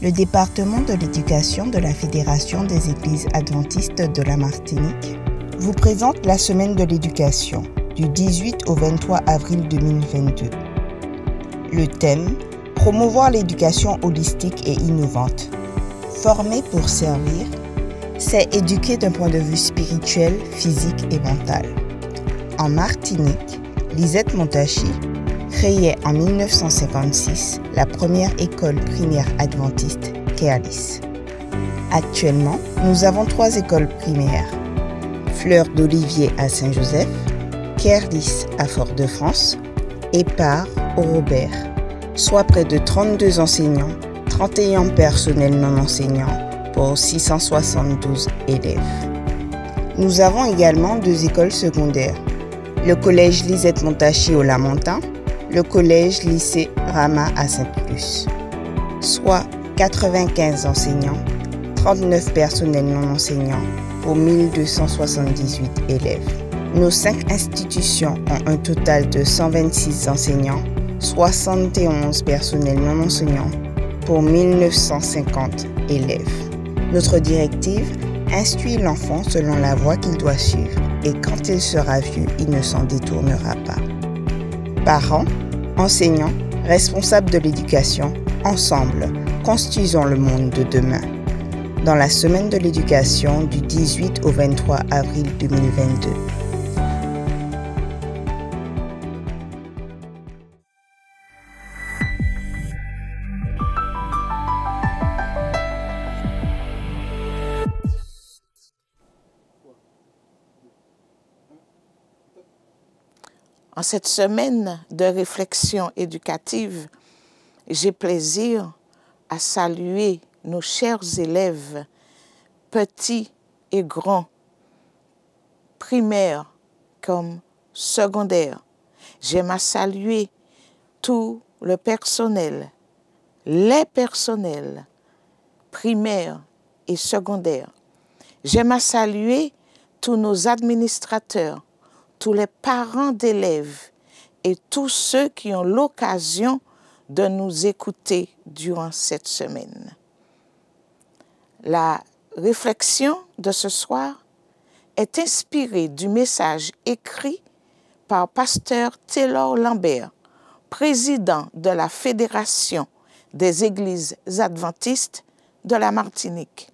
Le département de l'éducation de la Fédération des Églises adventistes de la Martinique vous présente la semaine de l'éducation du 18 au 23 avril 2022. Le thème « Promouvoir l'éducation holistique et innovante ». Former pour servir, c'est éduquer d'un point de vue spirituel, physique et mental. En Martinique, Lisette Montachi créait en 1956 la première école primaire adventiste, Kerlis. Actuellement, nous avons 3 écoles primaires. Fleur d'Olivier à Saint-Joseph, Kerlis à Fort-de-France et Par au Robert, soit près de 32 enseignants, 31 personnels non enseignants pour 672 élèves. Nous avons également 2 écoles secondaires, le collège Lisette Montachi au Lamentin, le collège-lycée Rama à Saint-Plus, soit 95 enseignants, 39 personnels non enseignants pour 1278 élèves. Nos 5 institutions ont un total de 126 enseignants, 71 personnels non enseignants pour 1950 élèves. Notre directive instruit l'enfant selon la voie qu'il doit suivre et quand il sera vieux, il ne s'en détournera pas. Parents, enseignants, responsables de l'éducation, ensemble, construisons le monde de demain. Dans la semaine de l'éducation du 18 au 23 avril 2022. En cette semaine de réflexion éducative, j'ai plaisir à saluer nos chers élèves, petits et grands, primaires comme secondaires. J'aime à saluer tout le personnel, les personnels primaires et secondaires. J'aime à saluer tous nos administrateurs, tous les parents d'élèves et tous ceux qui ont l'occasion de nous écouter durant cette semaine. La réflexion de ce soir est inspirée du message écrit par Pasteur Taylor Lambert, président de la Fédération des Églises adventistes de la Martinique.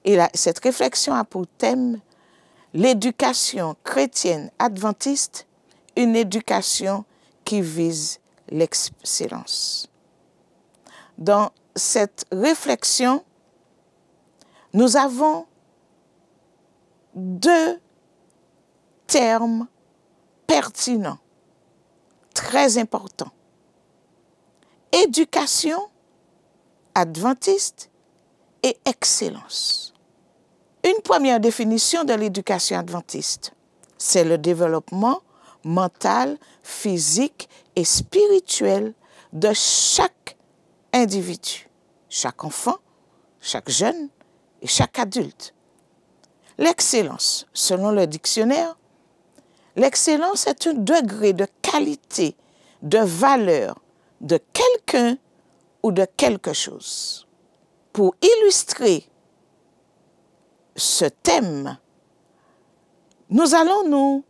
Et cette réflexion a pour thème l'éducation chrétienne adventiste, une éducation qui vise l'excellence. Dans cette réflexion, nous avons 2 termes pertinents, très importants. Éducation adventiste et excellence. Une première définition de l'éducation adventiste, c'est le développement mental, physique et spirituel de chaque individu, chaque enfant, chaque jeune et chaque adulte. L'excellence, selon le dictionnaire, l'excellence est un degré de qualité, de valeur de quelqu'un ou de quelque chose. Pour illustrer ce thème, nous allons nous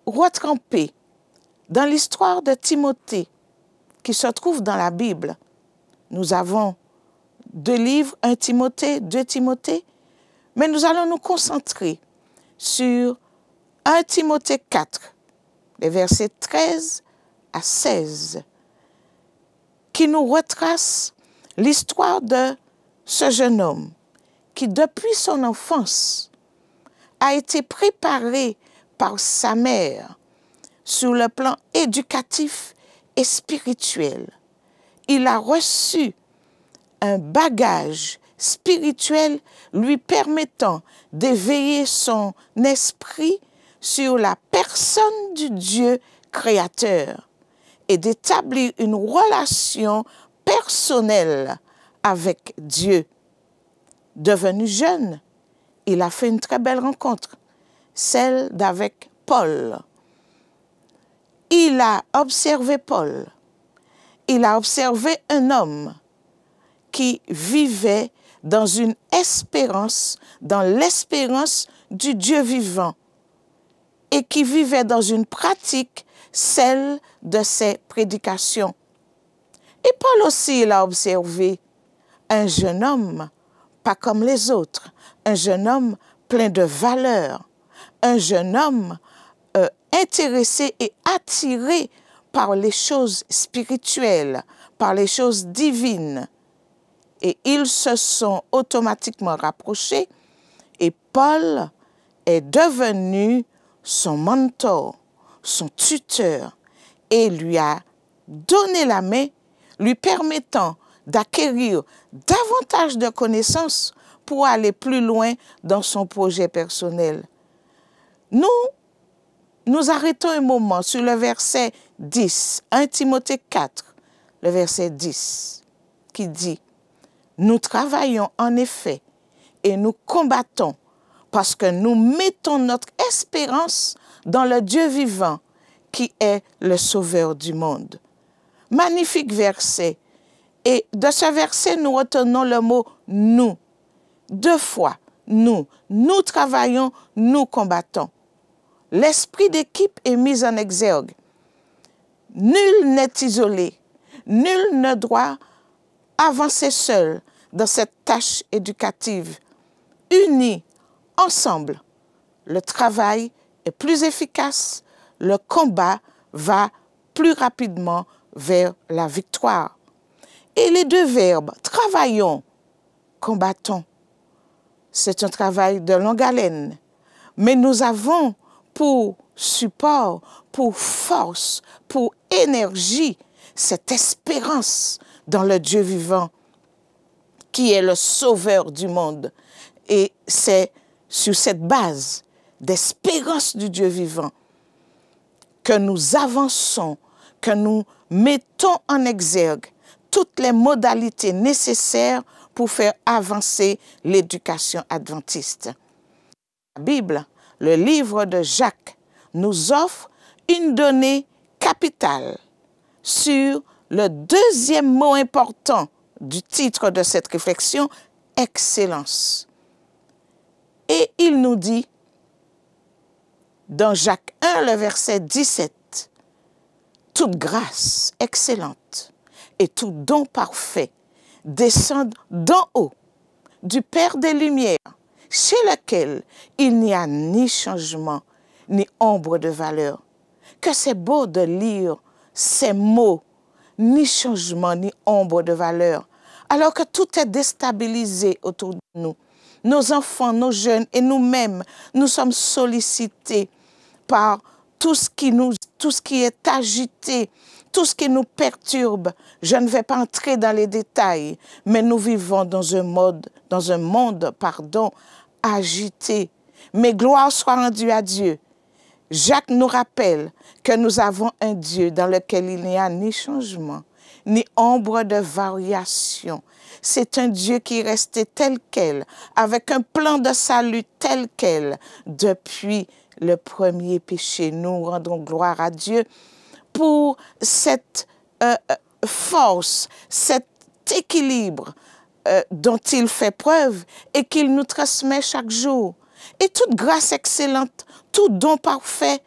retremper dans l'histoire de Timothée qui se trouve dans la Bible. Nous avons 2 livres, 1 Timothée, 2 Timothée, mais nous allons nous concentrer sur 1 Timothée 4, les versets 13 à 16, qui nous retrace l'histoire de ce jeune homme qui, depuis son enfance, a été préparé par sa mère sur le plan éducatif et spirituel. Il a reçu un bagage spirituel lui permettant d'éveiller son esprit sur la personne du Dieu créateur et d'établir une relation personnelle avec Dieu. Devenu jeune, il a fait une très belle rencontre, celle d'avec Paul. Il a observé Paul. Il a observé un homme qui vivait dans une espérance, dans l'espérance du Dieu vivant, et qui vivait dans une pratique, celle de ses prédications. Et Paul aussi, il a observé un jeune homme, pas comme les autres, un jeune homme plein de valeurs, un jeune homme intéressé et attiré par les choses spirituelles, par les choses divines. Et ils se sont automatiquement rapprochés et Paul est devenu son mentor, son tuteur et lui a donné la main, lui permettant d'acquérir davantage de connaissances pour aller plus loin dans son projet personnel. Nous arrêtons un moment sur le verset 10, 1 Timothée 4, le verset 10, qui dit « Nous travaillons en effet et nous combattons parce que nous mettons notre espérance dans le Dieu vivant qui est le Sauveur du monde. » Magnifique verset. Et de ce verset, nous retenons le mot « nous ». 2 fois, nous. Nous travaillons, nous combattons. L'esprit d'équipe est mis en exergue. Nul n'est isolé. Nul ne doit avancer seul dans cette tâche éducative. Unis, ensemble, le travail est plus efficace, le combat va plus rapidement vers la victoire. Et les 2 verbes, travaillons, combattons, c'est un travail de longue haleine, mais nous avons pour support, pour force, pour énergie, cette espérance dans le Dieu vivant qui est le Sauveur du monde. Et c'est sur cette base d'espérance du Dieu vivant que nous avançons, que nous mettons en exergue toutes les modalités nécessaires pour faire avancer l'éducation adventiste. La Bible, le livre de Jacques, nous offre une donnée capitale sur le 2e mot important du titre de cette réflexion, excellence. Et il nous dit, dans Jacques 1, le verset 17, « Toute grâce excellente et tout don parfait descendent d'en haut, du Père des Lumières, chez lequel il n'y a ni changement, ni ombre de valeur. » Que c'est beau de lire ces mots, ni changement, ni ombre de valeur, alors que tout est déstabilisé autour de nous. Nos enfants, nos jeunes et nous-mêmes, nous sommes sollicités par tout ce qui est agité, tout ce qui nous perturbe. Je ne vais pas entrer dans les détails, mais nous vivons dans un monde, agité. Mais gloire soit rendue à Dieu. Jacques nous rappelle que nous avons un Dieu dans lequel il n'y a ni changement, ni ombre de variation. C'est un Dieu qui est resté tel quel, avec un plan de salut tel quel, depuis le premier péché. Nous rendons gloire à Dieu pour cette force, cet équilibre dont il fait preuve et qu'il nous transmet chaque jour. Et toute grâce excellente, tout don parfait,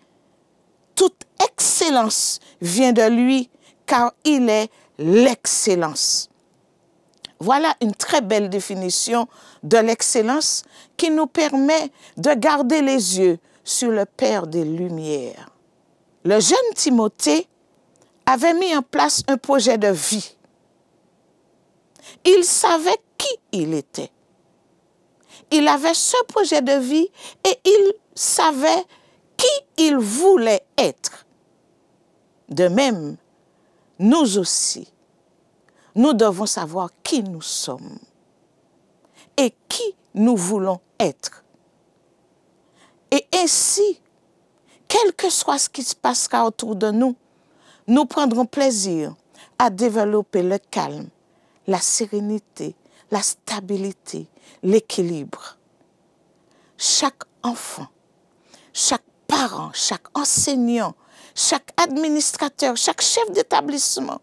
toute excellence vient de lui, car il est l'excellence. Voilà une très belle définition de l'excellence qui nous permet de garder les yeux sur le Père des Lumières. Le jeune Timothée avait mis en place un projet de vie. Il savait qui il était. Il avait ce projet de vie et il savait qui il voulait être. De même, nous aussi, nous devons savoir qui nous sommes et qui nous voulons être. Et ainsi, quel que soit ce qui se passera autour de nous, nous prendrons plaisir à développer le calme, la sérénité, la stabilité, l'équilibre. Chaque enfant, chaque parent, chaque enseignant, chaque administrateur, chaque chef d'établissement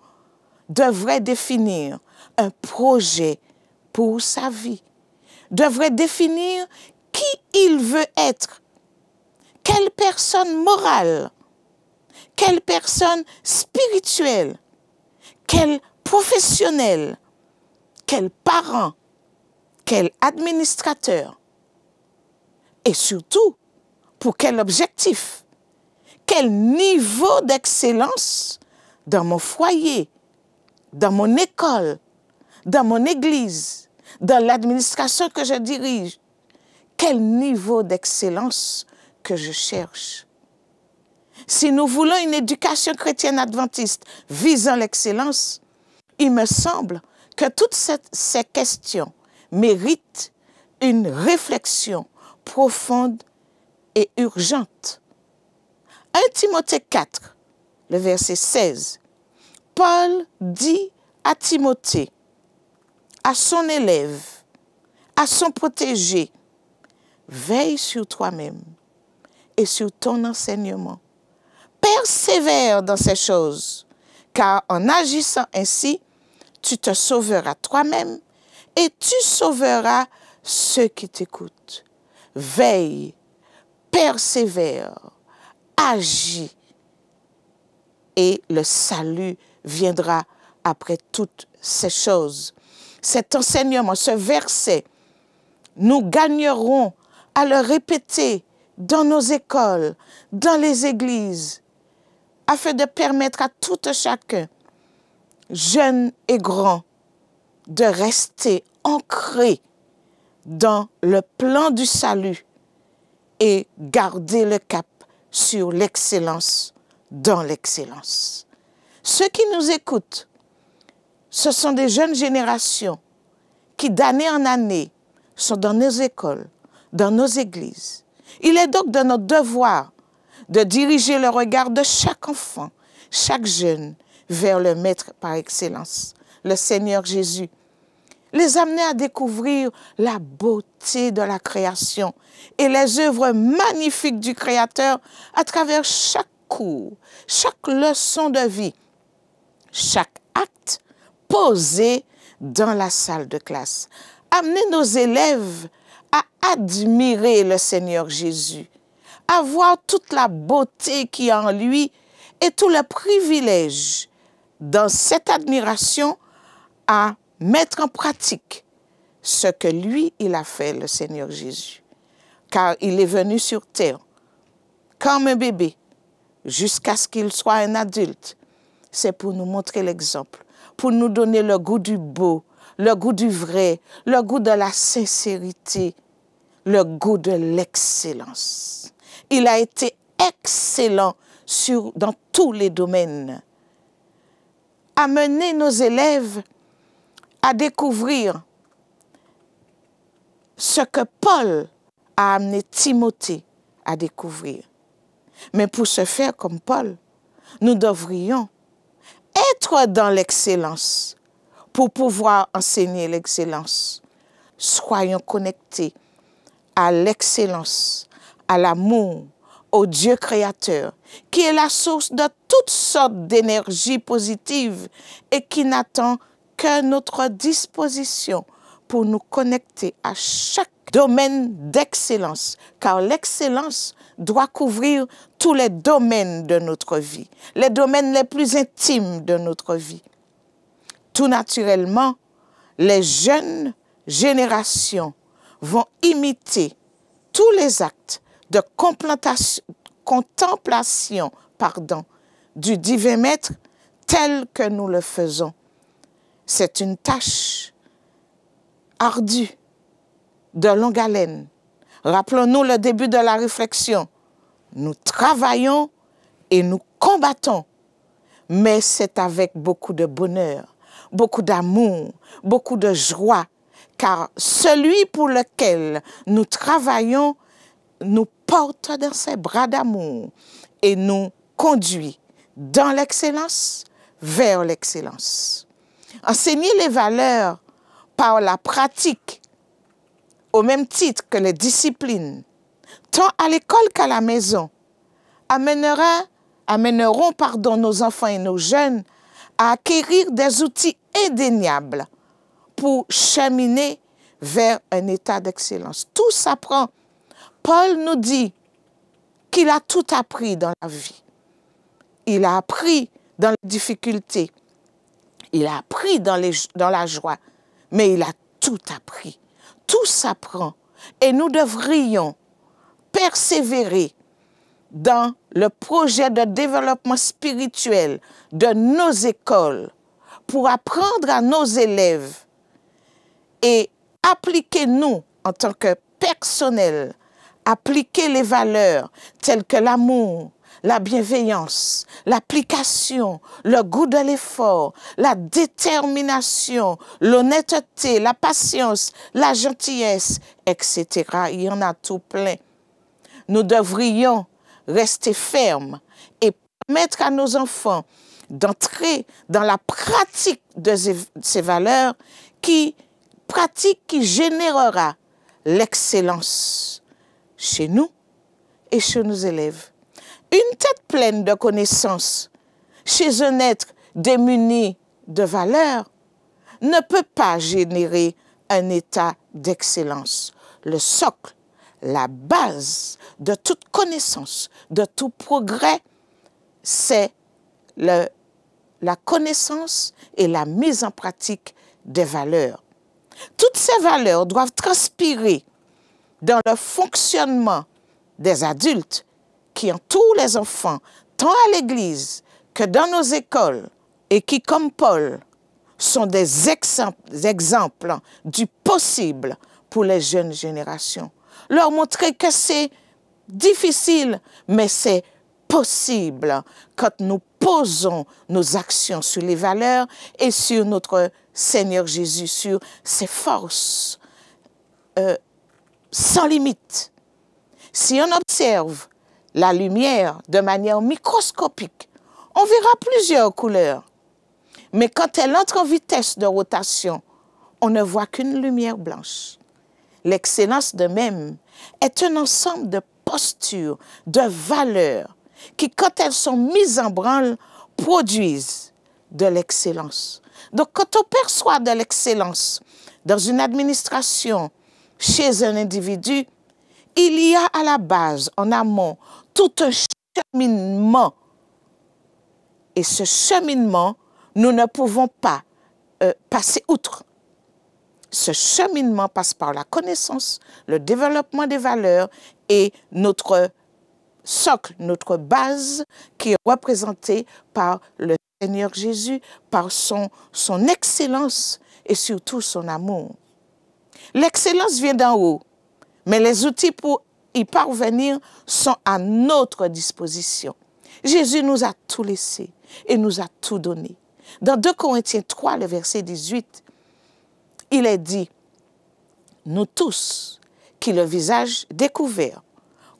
devrait définir un projet pour sa vie, devrait définir qui il veut être, quelle personne morale, quelle personne spirituelle, quel professionnel, quel parent, quel administrateur, et surtout, pour quel objectif, quel niveau d'excellence dans mon foyer, dans mon école, dans mon église, dans l'administration que je dirige, quel niveau d'excellence que je cherche. Si nous voulons une éducation chrétienne adventiste visant l'excellence, il me semble que toutes ces questions méritent une réflexion profonde et urgente. 1 Timothée 4, le verset 16, Paul dit à Timothée, à son élève, à son protégé, veille sur toi-même et sur ton enseignement. Persévère dans ces choses, car en agissant ainsi, tu te sauveras toi-même et tu sauveras ceux qui t'écoutent. Veille, persévère, agis, et le salut viendra après toutes ces choses. Cet enseignement, ce verset, nous gagnerons à le répéter dans nos écoles, dans les églises, afin de permettre à tout chacun, jeune et grand, de rester ancré dans le plan du salut et garder le cap sur l'excellence dans l'excellence. Ceux qui nous écoutent, ce sont des jeunes générations qui, d'année en année, sont dans nos écoles, dans nos églises. Il est donc de notre devoir de diriger le regard de chaque enfant, chaque jeune, vers le Maître par excellence, le Seigneur Jésus. Les amener à découvrir la beauté de la création et les œuvres magnifiques du Créateur à travers chaque cours, chaque leçon de vie, chaque acte posé dans la salle de classe. Amener nos élèves à admirer le Seigneur Jésus, à voir toute la beauté qui est en lui et tout le privilège dans cette admiration à mettre en pratique ce que lui, il a fait, le Seigneur Jésus. Car il est venu sur terre comme un bébé jusqu'à ce qu'il soit un adulte. C'est pour nous montrer l'exemple, pour nous donner le goût du beau, le goût du vrai, le goût de la sincérité, le goût de l'excellence. Il a été excellent dans tous les domaines. Amener nos élèves à découvrir ce que Paul a amené Timothée à découvrir. Mais pour se faire comme Paul, nous devrions être dans l'excellence pour pouvoir enseigner l'excellence. Soyons connectés à l'excellence, à l'amour, au Dieu créateur, qui est la source de toutes sortes d'énergie positive et qui n'attend que notre disposition pour nous connecter à chaque domaine d'excellence, car l'excellence doit couvrir tous les domaines de notre vie, les domaines les plus intimes de notre vie. Tout naturellement, les jeunes générations vont imiter tous les actes de contemplation du divin Maître tel que nous le faisons. C'est une tâche ardue, de longue haleine. Rappelons-nous le début de la réflexion. Nous travaillons et nous combattons, mais c'est avec beaucoup de bonheur, beaucoup d'amour, beaucoup de joie, car celui pour lequel nous travaillons nous porte dans ses bras d'amour et nous conduit dans l'excellence vers l'excellence. Enseigner les valeurs par la pratique, au même titre que les disciplines, tant à l'école qu'à la maison, amèneront nos enfants et nos jeunes à acquérir des outils indéniables pour cheminer vers un état d'excellence. Tout s'apprend. Paul nous dit qu'il a tout appris dans la vie. Il a appris dans les difficultés. Il a appris dans la joie. Mais il a tout appris. Tout s'apprend. Et nous devrions persévérer dans le projet de développement spirituel de nos écoles pour apprendre à nos élèves et appliquer nous, en tant que personnel, appliquer les valeurs telles que l'amour, la bienveillance, l'application, le goût de l'effort, la détermination, l'honnêteté, la patience, la gentillesse, etc. Il y en a tout plein. Nous devrions rester fermes et permettre à nos enfants d'entrer dans la pratique de ces valeurs pratique qui générera l'excellence chez nous et chez nos élèves. Une tête pleine de connaissances chez un être démuni de valeurs ne peut pas générer un état d'excellence. Le socle, la base de toute connaissance, de tout progrès, c'est la connaissance et la mise en pratique des valeurs. Toutes ces valeurs doivent transpirer dans le fonctionnement des adultes qui entourent les enfants, tant à l'église que dans nos écoles, et qui, comme Paul, sont des exemples du possible pour les jeunes générations. Leur montrer que c'est difficile, mais c'est possible quand nous posons nos actions sur les valeurs et sur notre Seigneur Jésus, sur ses forces sans limite. Si on observe la lumière de manière microscopique, on verra plusieurs couleurs. Mais quand elle entre en vitesse de rotation, on ne voit qu'une lumière blanche. L'excellence de même est un ensemble de postures, de valeurs, qui, quand elles sont mises en branle, produisent de l'excellence. Donc, quand on perçoit de l'excellence dans une administration, chez un individu, il y a à la base, en amont, tout un cheminement. Et ce cheminement, nous ne pouvons pas passer outre. Ce cheminement passe par la connaissance, le développement des valeurs et notre socle, notre base qui est représentée par le Seigneur Jésus, par son excellence et surtout son amour. L'excellence vient d'en haut, mais les outils pour y parvenir sont à notre disposition. Jésus nous a tout laissé et nous a tout donné. Dans 2 Corinthiens 3, le verset 18, il est dit, « Nous tous, qui le visage découvert,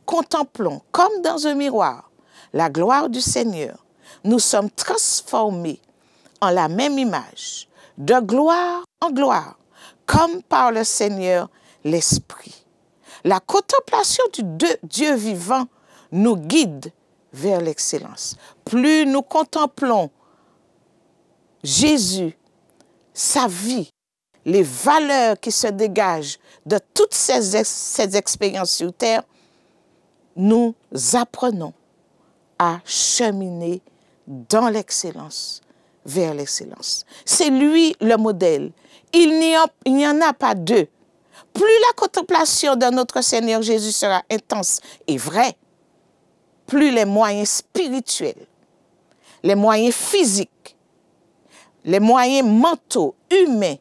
contemplons comme dans un miroir la gloire du Seigneur, nous sommes transformés en la même image, de gloire en gloire, comme par le Seigneur l'Esprit. La contemplation du Dieu vivant nous guide vers l'excellence. Plus nous contemplons Jésus, sa vie, les valeurs qui se dégagent de toutes ces expériences sur terre, nous apprenons à cheminer dans l'excellence, vers l'excellence. C'est lui le modèle. Il n'y en a pas deux. Plus la contemplation de notre Seigneur Jésus sera intense et vraie, plus les moyens spirituels, les moyens physiques, les moyens mentaux, humains,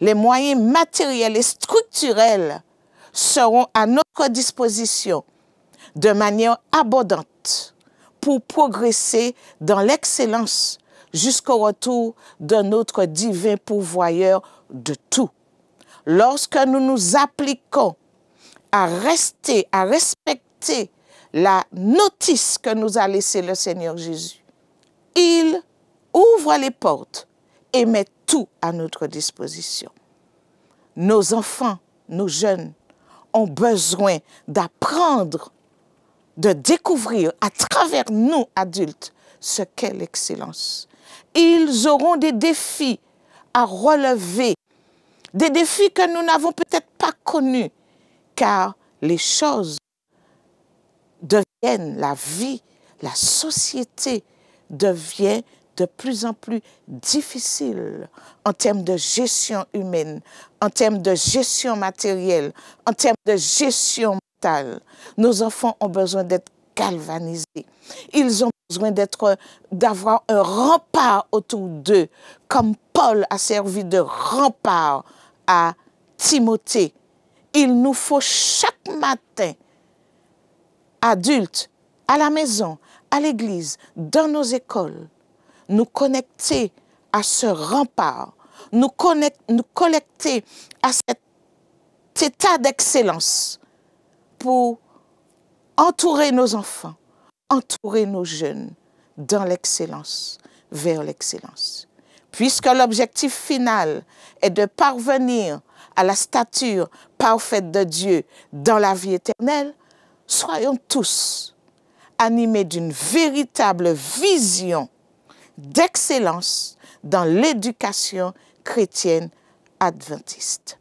les moyens matériels et structurels seront à notre disposition de manière abondante pour progresser dans l'excellence jusqu'au retour de notre divin pourvoyeur de tout. Lorsque nous nous appliquons à respecter la notice que nous a laissée le Seigneur Jésus, il ouvre les portes et met tout à notre disposition. Nos enfants, nos jeunes ont besoin d'apprendre, de découvrir à travers nous adultes ce qu'est l'excellence. Ils auront des défis à relever, des défis que nous n'avons peut-être pas connus, car les choses deviennent, la vie, la société devient de plus en plus difficile en termes de gestion humaine, en termes de gestion matérielle, en termes de gestion mentale. Nos enfants ont besoin d'être galvanisés. Ils ont besoin d'avoir un rempart autour d'eux, comme Paul a servi de rempart à Timothée. Il nous faut chaque matin, adultes, à la maison, à l'église, dans nos écoles, nous connecter à ce rempart, nous connecter à cet état d'excellence pour entourer nos enfants, entourer nos jeunes dans l'excellence, vers l'excellence. Puisque l'objectif final est de parvenir à la stature parfaite de Dieu dans la vie éternelle, soyons tous animés d'une véritable vision d'excellence dans l'éducation chrétienne adventiste.